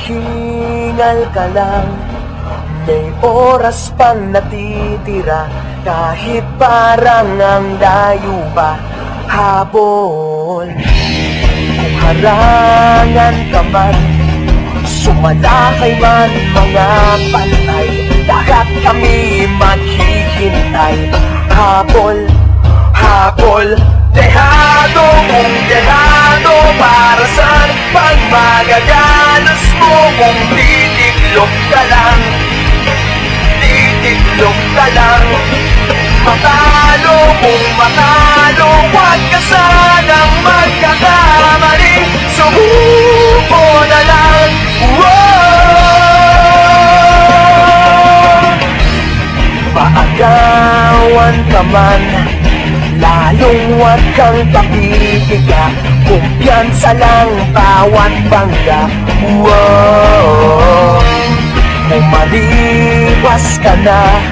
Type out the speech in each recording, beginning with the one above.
Maghingal ka lang, may oras pang natitira. Kahit parang ang layo pa, habol. Kung harangan ka man, sumalakay man mga pantay, lahat kami maghihintay. Habol, habol, dehado kung dehado. Para saan pang magagalos mo kung titiklop ka lang, titiklop ka lang. Matalo kung matalo, huwag ka sanang magkakamali. Subuko na lang, paagawan ka man, lalong huwag kang papipiga. Kumpiyansa lang bawat bangga. Umaliwas ka na,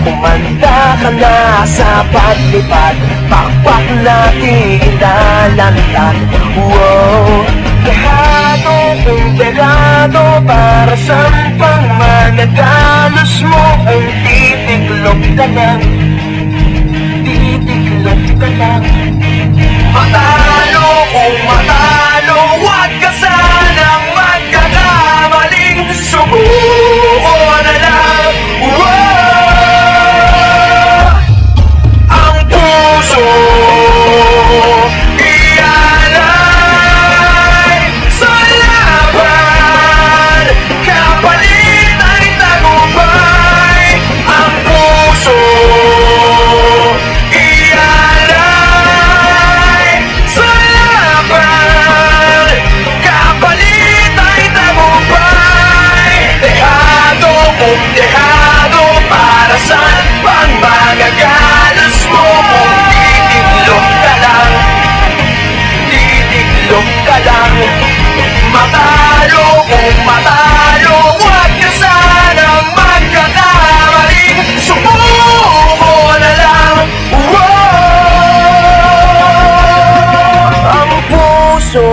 kumanda ka na sa paglipad. Pakpak natin ilalantad. Dehado kung dehado, para saan pang magagalos mo kung titiklop ka lang, titiklop ka lang. Matalo kung matalo, huwag ka sanang magkakamaling. Subuko na lang, ang puso ialay sa laban, kapalit ay tagumpay. Ang puso ialay sa laban, kapalit ay tagumpay. Dehado kung dehado, para saan pang magagalos mo kung titiklop ka lang, titiklop ka lang. Matalo kung matalo, huwag ka sanang magkakamaling. Subuko na lang, ang puso